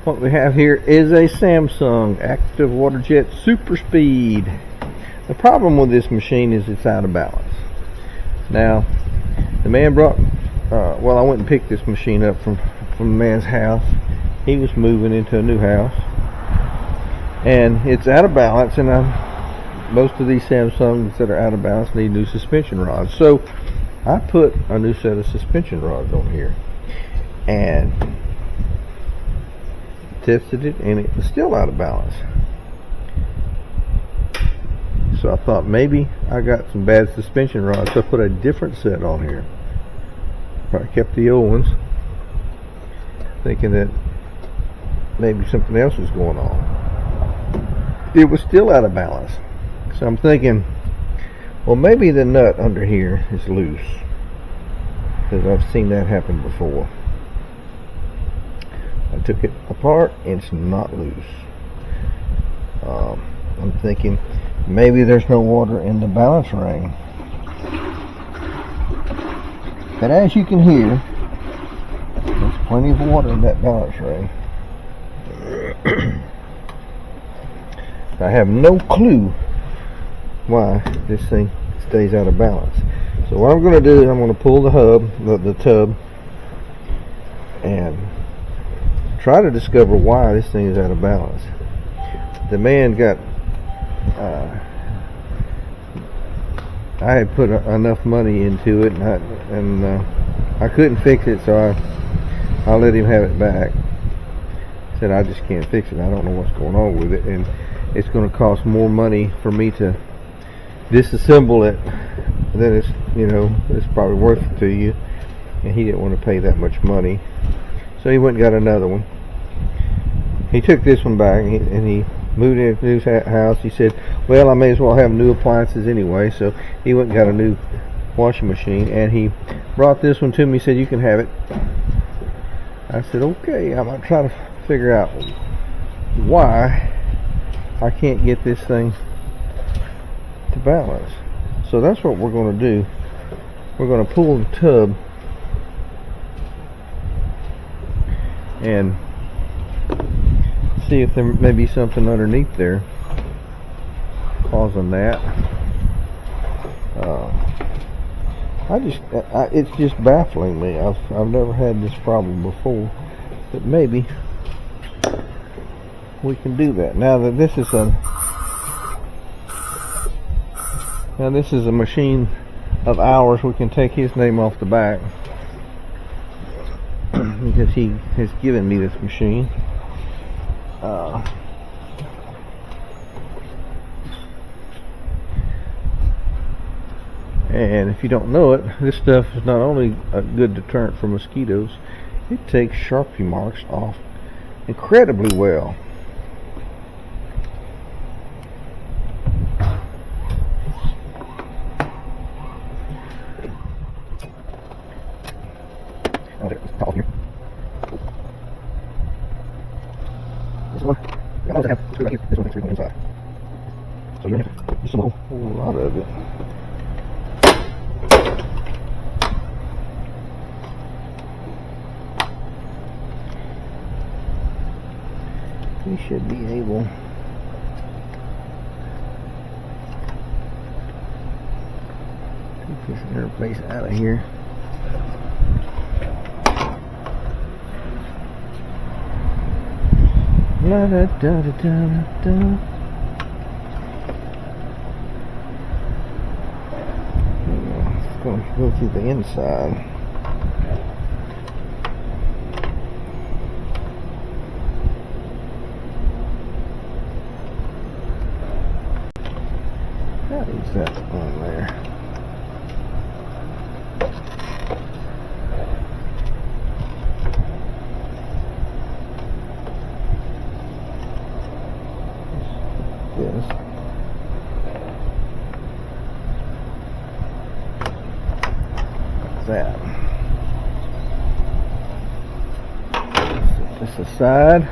What we have here is a Samsung Active WaterJet Super Speed. The problem with this machine is it's out of balance. Now, the man brought, well, I went and picked this machine up from the man's house. He was moving into a new house, and it's out of balance. And most of these Samsungs that are out of balance need new suspension rods. So I put a new set of suspension rods on here and tested it, and it was still out of balance. So I thought maybe I got some bad suspension rods, so I put a different set on here. I kept the old ones, thinking that maybe something else was going on. It was still out of balance. So I'm thinking, well, maybe the nut under here is loose, because I've seen that happen before. I took it apart and it's not loose. I'm thinking maybe there's no water in the balance ring. But as you can hear, there's plenty of water in that balance ring. I have no clue why this thing stays out of balance. So what I'm going to do is I'm going to pull the hub, the tub, and try to discover why this thing is out of balance. The man got, I had put enough money into it, and I couldn't fix it, so I let him have it back. Said I just can't fix it. I don't know what's going on with it, and it's going to cost more money for me to disassemble it than it's, you know, it's probably worth it to you. And he didn't want to pay that much money, so he went and got another one. He took this one back and he moved into his house. He said, well, I may as well have new appliances anyway. So he went and got a new washing machine, and he brought this one to me. He said, you can have it. I said, okay. I'm going to try to figure out why I can't get this thing to balance. So that's what we're going to do. We're going to pull the tub and see if there may be something underneath there causing that. It's just baffling me. I've never had this problem before, but maybe we can do that. Now that this is a machine of ours, we can take his name off the back because he has given me this machine. And if you don't know it, this stuff is not only a good deterrent for mosquitoes, it takes Sharpie marks off incredibly well. This one, I also have screw right here. This one has screw on the inside. So you're going to have to put just a whole lot of it. We should be able to take this interface out of here. La da da da da da. It's going to go through the inside. How is that on there? Yes. What's that? Set this aside.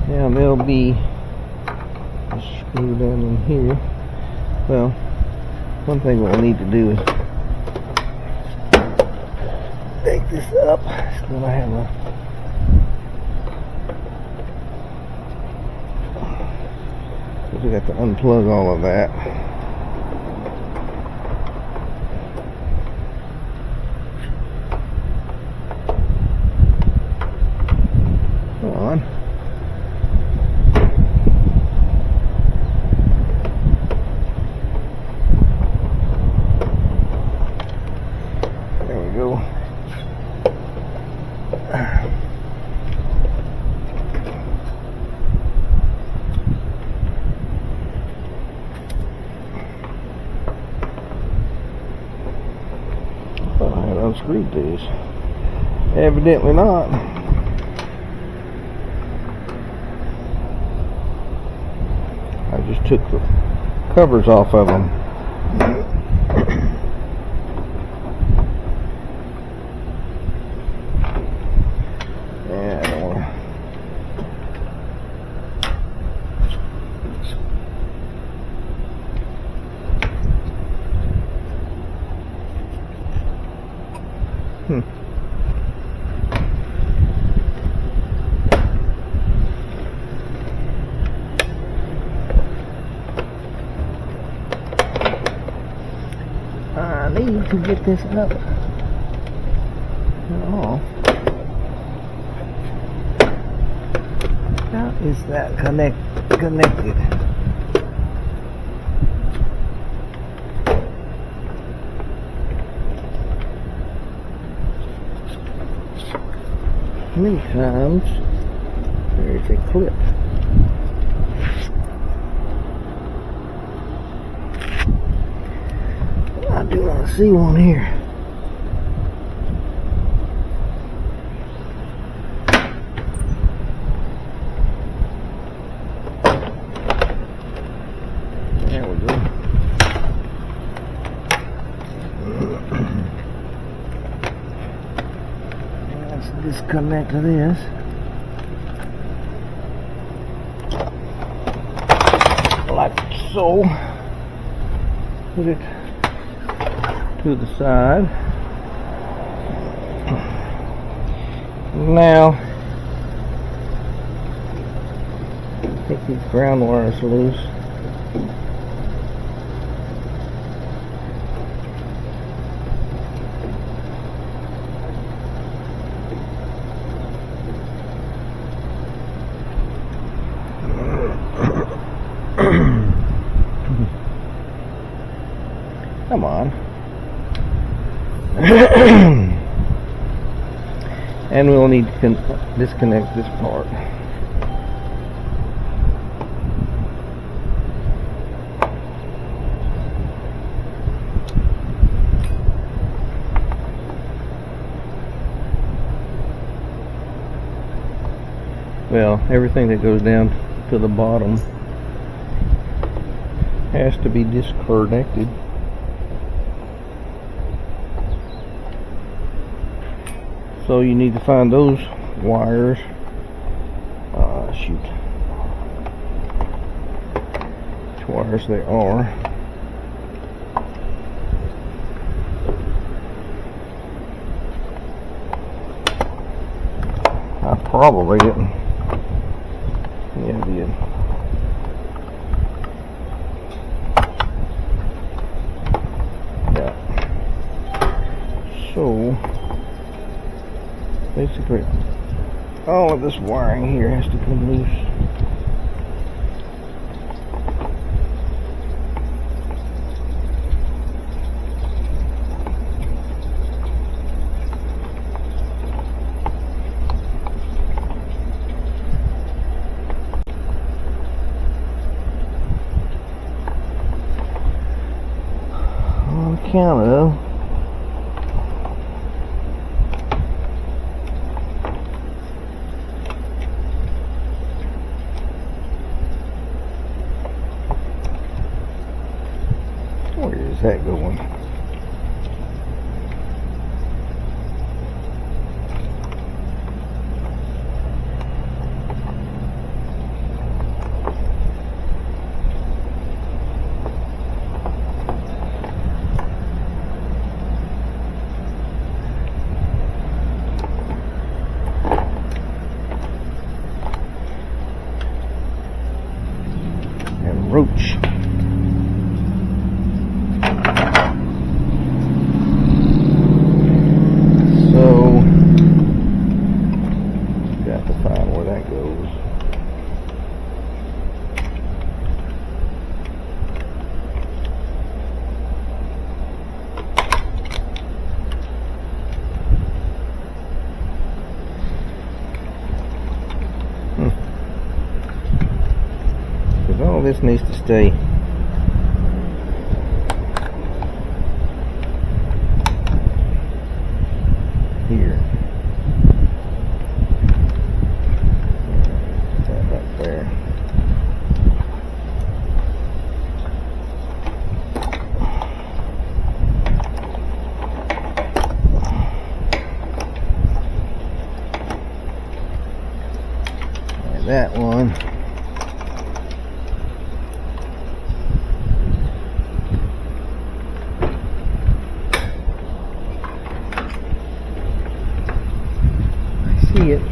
Now there'll be a screw down in here. Well, one thing we'll need to do take this up. It's gonna have a we got to unplug all of that. Come on. There we go. Unscrewed these. Evidently not. I just took the covers off of them. Yeah, I don't want to. I need to get this up and off. How is that connected? Many times there is a clip. I do not see one here. There we go. Let's disconnect this. Like so. Put it to the side. Now take these ground wires loose. Come on. And we'll need to disconnect this part. Well, everything that goes down to the bottom has to be disconnected. So you need to find those wires. Shoot. Which wires they are. I probably didn't. Yeah, I did. Yeah. So basically, all of this wiring here has to come loose. On account of where is that going? this needs to stay. Here. That right there. And that one. It.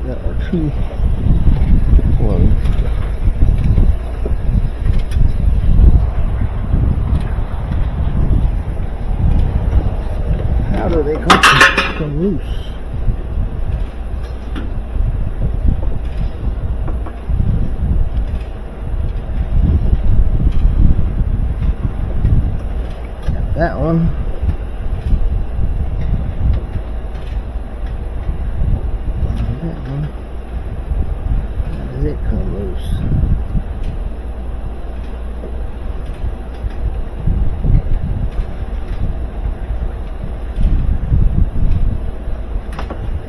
There are two ones. How do they come loose? That one. That one. How does it come loose?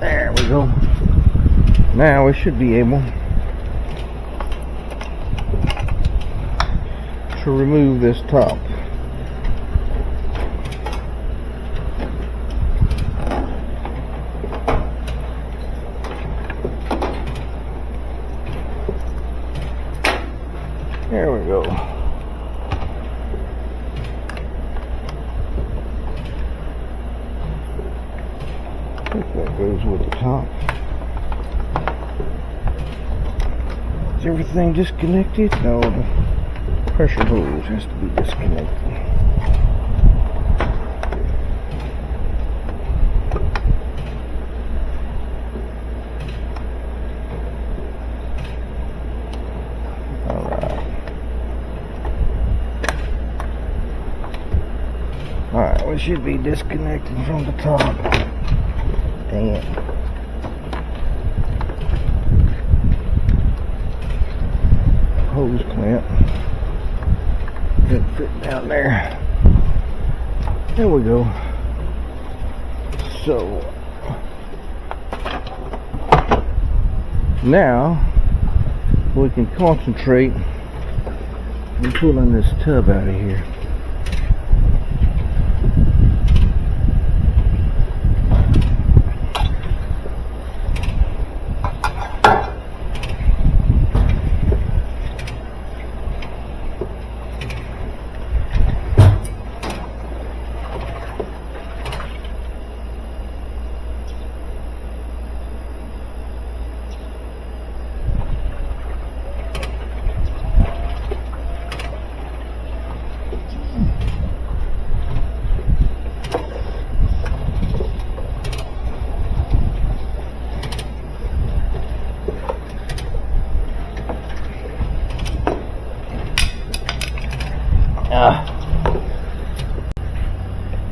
There we go. Now we should be able to remove this top. There we go. I think that goes with the top. Is everything disconnected? No, the pressure hose has to be disconnected. Alright, we should be disconnected from the top. Dang it. Hose clamp. Didn't fit down there. There we go. So, now we can concentrate on pulling this tub out of here.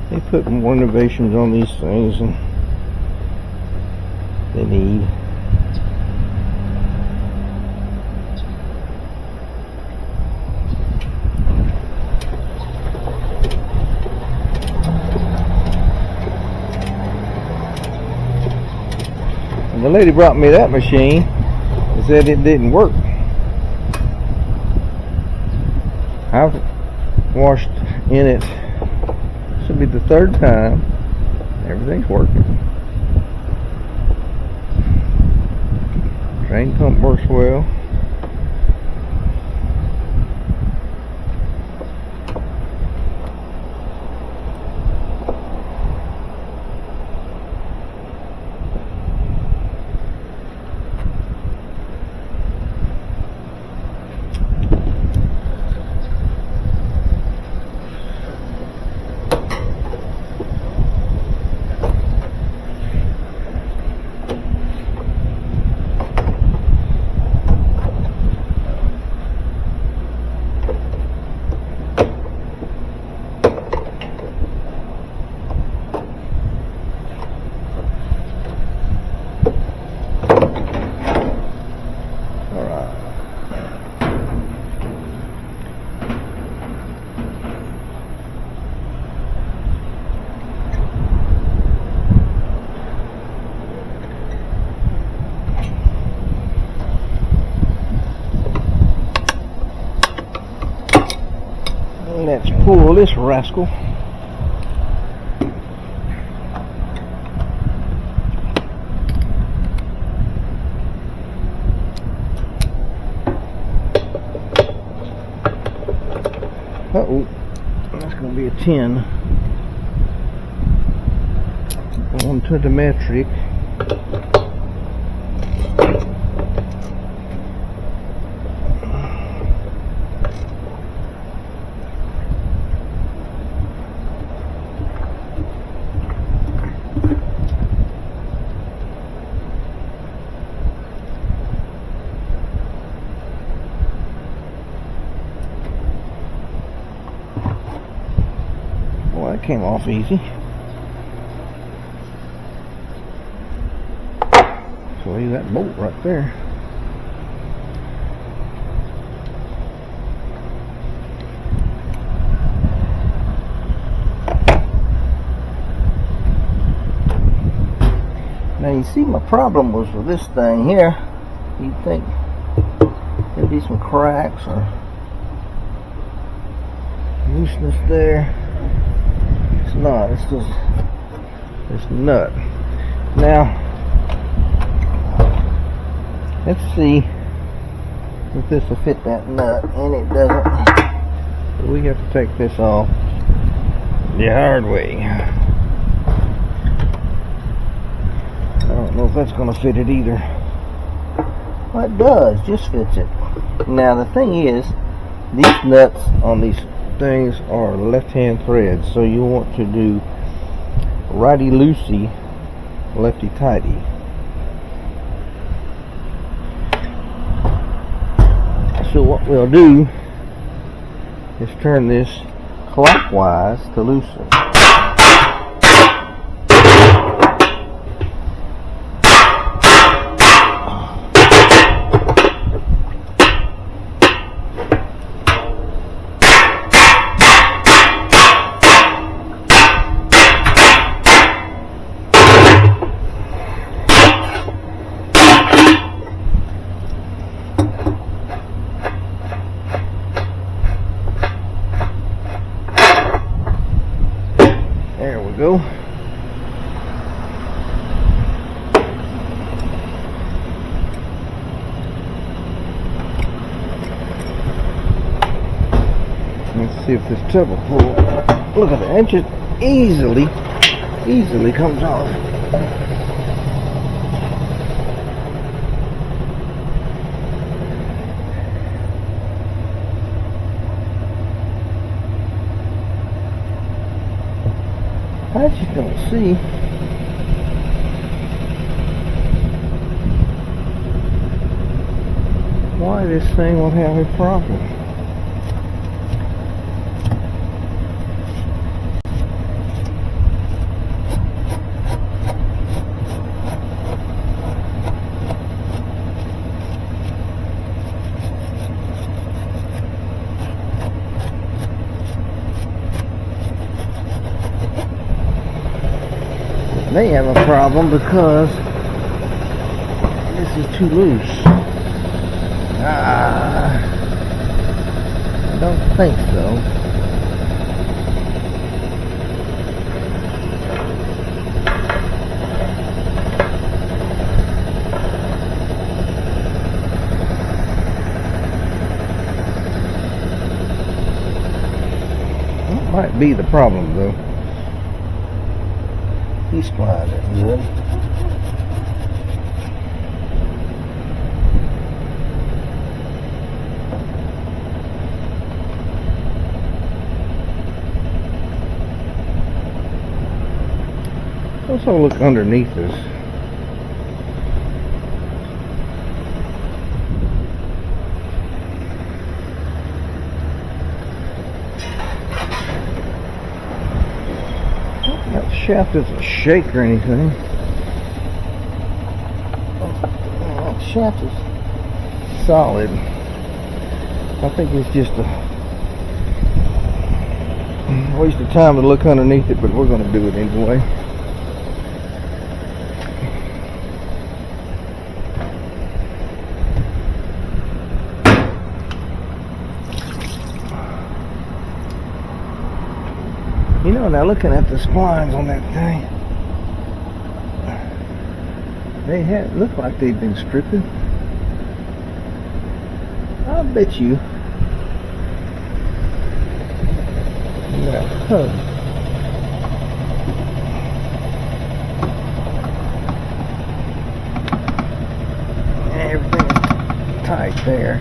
They put more innovations on these things than they need. And the lady brought me that machine and said it didn't work. I've washed in it. This will be the third time. Everything's working. Drain pump works well. Let's pull this rascal. Uh-oh, that's going to be a 10. On to the metric. Well, that came off easy. So leave that bolt right there. Now you see, my problem was with this thing here. You'd think there'd be some cracks or looseness there. It's not. It's just this nut. Now let's see if this will fit that nut, and it doesn't. So we have to take this off the hard way. I don't know if that's going to fit it either. Well, it does, just fits it. Now the thing is, these nuts on these things are left-hand threads, so you want to do righty-loosey, lefty-tighty. So what we'll do is turn this clockwise to loosen. There we go. Let's see if this trouble pull. Look at that, it just easily comes off. I just don't see why this thing will have a problem. They have a problem because this is too loose. I don't think so. That might be the problem though. These splines are good. Let's all look underneath this. That shaft doesn't shake or anything. That shaft is solid. I think it's just a waste of time to look underneath it, but we're going to do it anyway. know, now looking at the splines on that thing, they look like they've been stripping. I'll bet you that hub everything's tight there.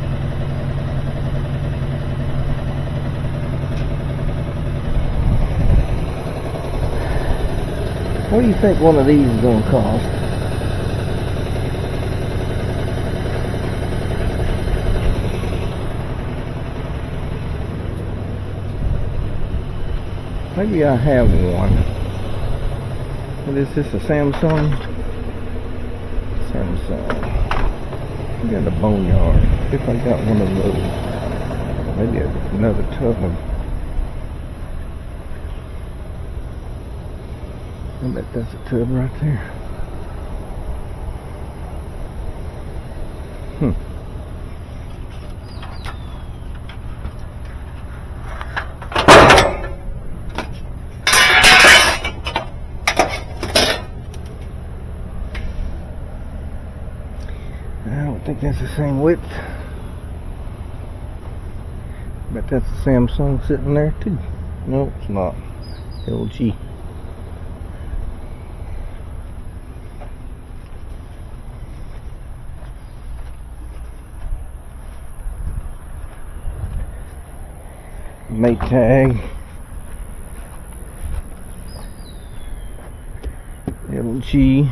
What do you think one of these is going to cost? Maybe I have one. What is this, a Samsung? Samsung. I got a boneyard. See if I got one of those. Maybe another tub. I bet that's a tub right there. I don't think that's the same width. Bet that's a Samsung sitting there too. No, it's not. LG. Maytag, LG,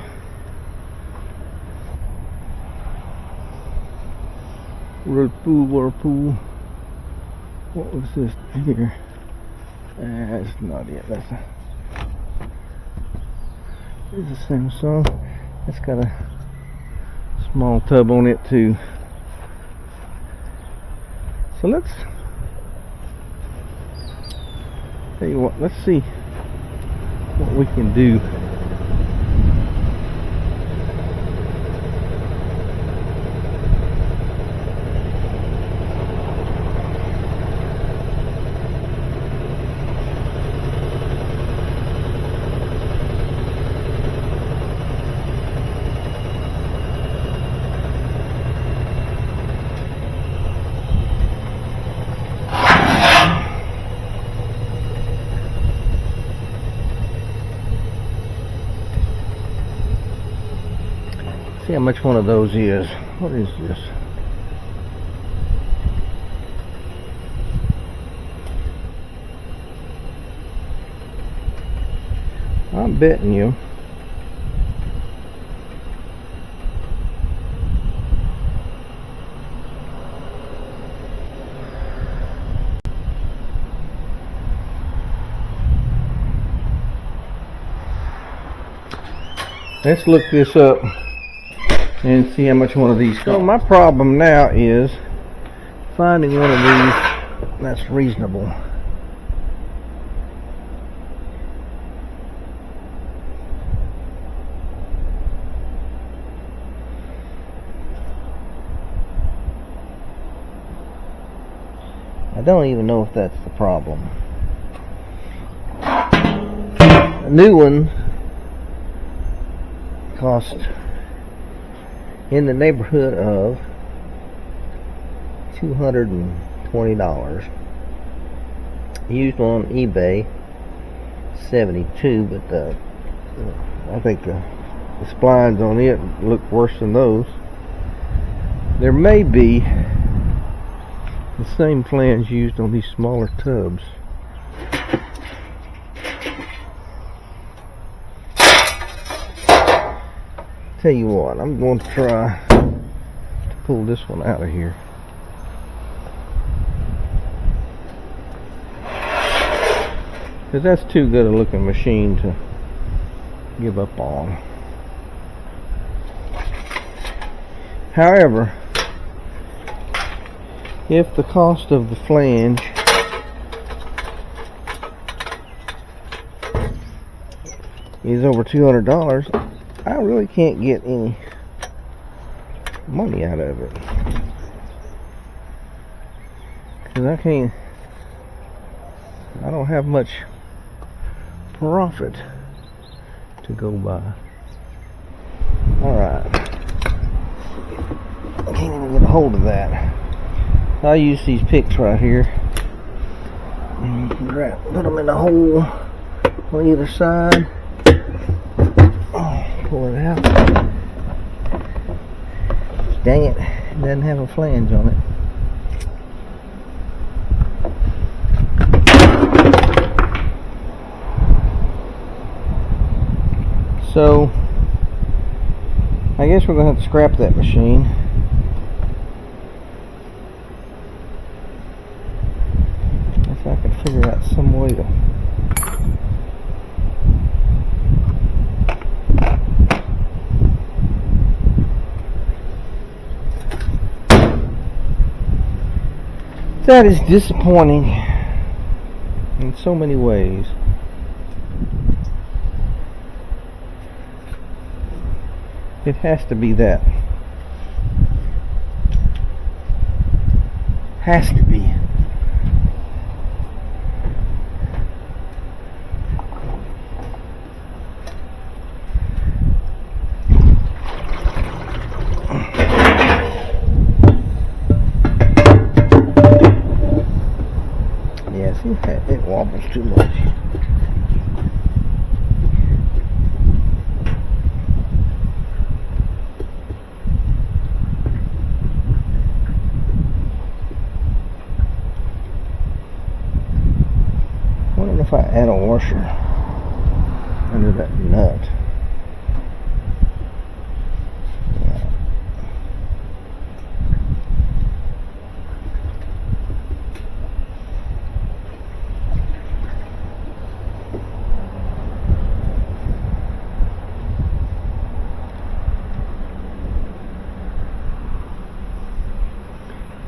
Whirlpool. What was this here? That's not it. That's a Samsung. It's got a small tub on it too. So let's tell you what, let's see what we can do. See how much one of those is. What is this? I'm betting you let's look this up and see how much one of these costs. So my problem now is finding one of these that's reasonable. I don't even know if that's the problem. A new one cost in the neighborhood of $220. Used on eBay, $72, but I think the splines on it look worse than those. There may be the same flange used on these smaller tubs. Tell you what, I'm going to try to pull this one out of here. Because that's too good a looking machine to give up on. However, if the cost of the flange is over $200, I really can't get any money out of it. Because I don't have much profit to go by. Alright. I can't even get a hold of that. I use these picks right here. And you can put them in the hole on either side. Pull it out. Dang it, it doesn't have a flange on it. So, I guess we're going to have to scrap that machine. If I can figure out some way to that is disappointing in so many ways. It has to be that. Has to be. Yeah, see, it wobbles too much. If I add a washer under that nut. Yeah.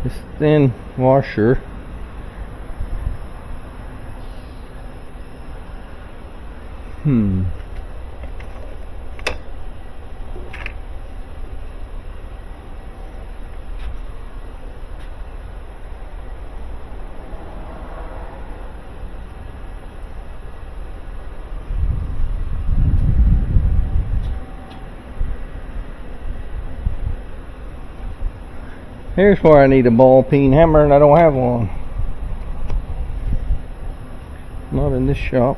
This thin washer Here's where I need a ball peen hammer, and I don't have one. Not in this shop.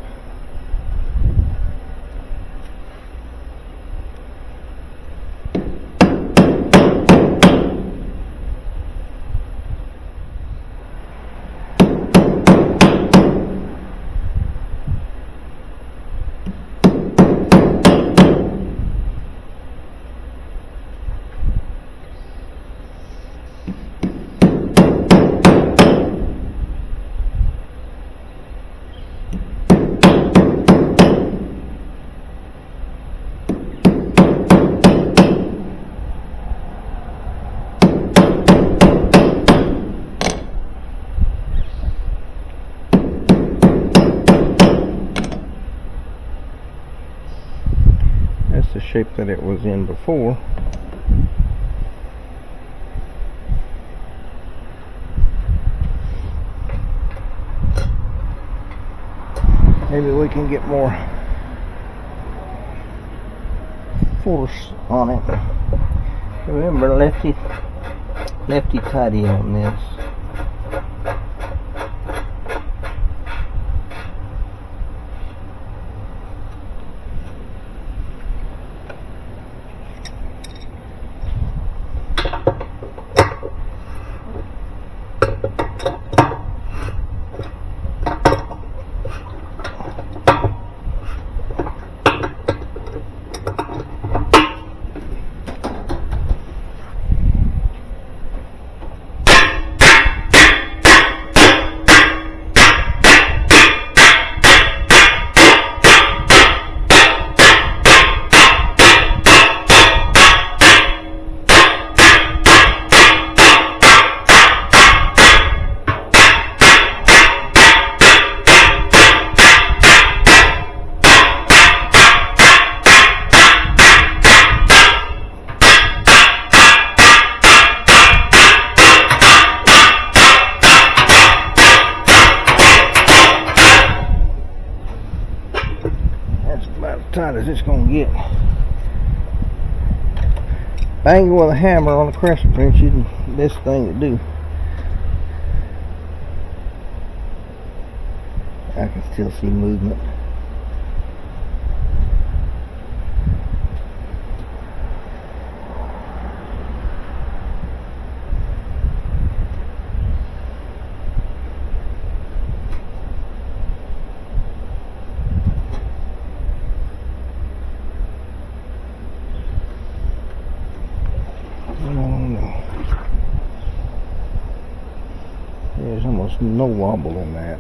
The shape that it was in before. Maybe we can get more force on it. Remember, lefty tighty on this. tight as it's gonna get. Banging with a hammer on a crescent wrench isn't the best thing to do. I can still see movement. There's almost no wobble in that.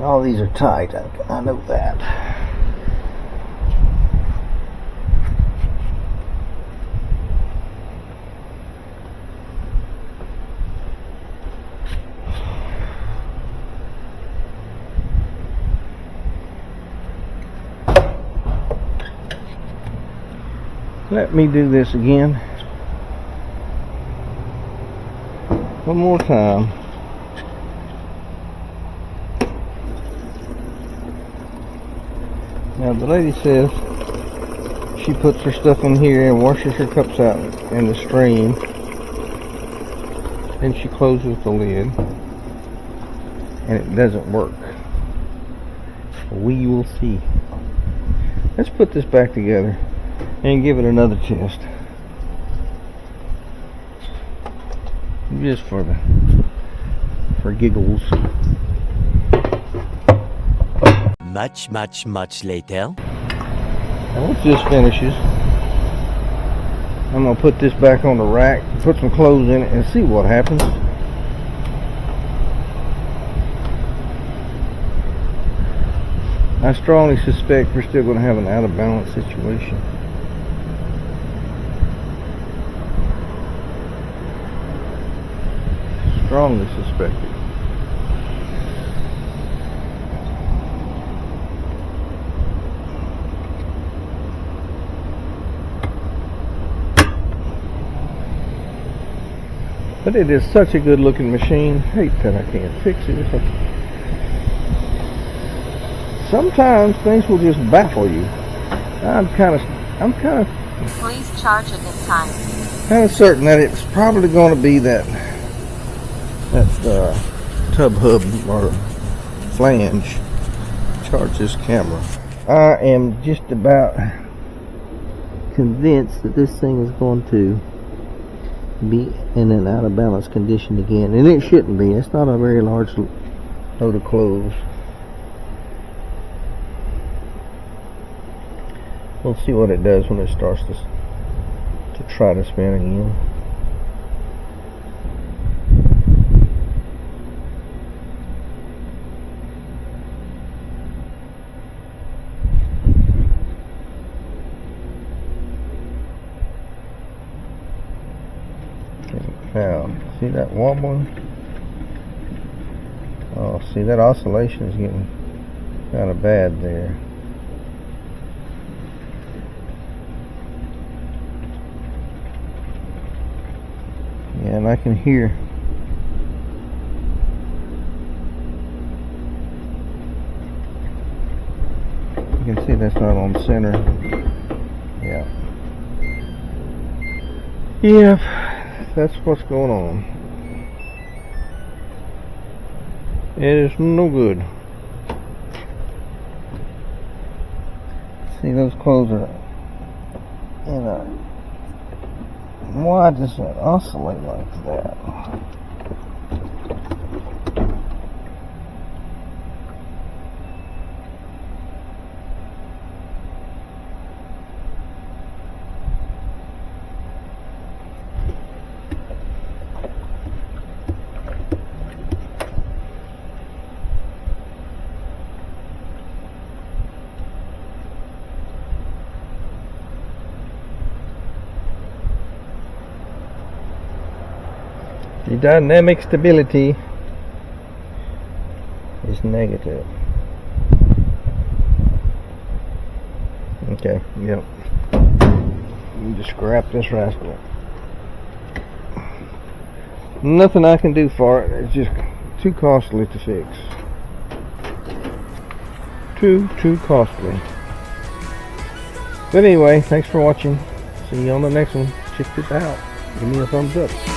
All these are tight, I know that. Let me do this again. One more time. Now the lady says she puts her stuff in here and washes her cups out in the stream. Then she closes the lid. And it doesn't work. We will see. Let's put this back together and give it another test. Just for giggles. Much later. Now once this finishes, I'm gonna put this back on the rack, put some clothes in it, and see what happens. I strongly suspect we're still gonna have an out of balance situation. Strongly suspect it. But it is such a good looking machine. Hate that I can't fix it. Sometimes things will just baffle you. I'm kind of Please charge at this time. Kind of certain that it's probably going to be that tub hub or flange. Charge this camera. I am just about convinced that this thing is going to be in an out of balance condition again, and it shouldn't be. It's not a very large load of clothes. We'll see what it does when it starts to try to spin again. Now, see that wobbling? Oh, see that oscillation is getting kind of bad there. Yeah, and I can hear. You can see that's not on center. Yeah. Yep. That's what's going on. It is no good. See, those clothes are in a... Why does it oscillate like that? The dynamic stability is is negative. Okay, yep. You just scrap this rascal. Nothing I can do for it. It's just too costly to fix. Too costly. But anyway, thanks for watching. See you on the next one. Check this out. Give me a thumbs up.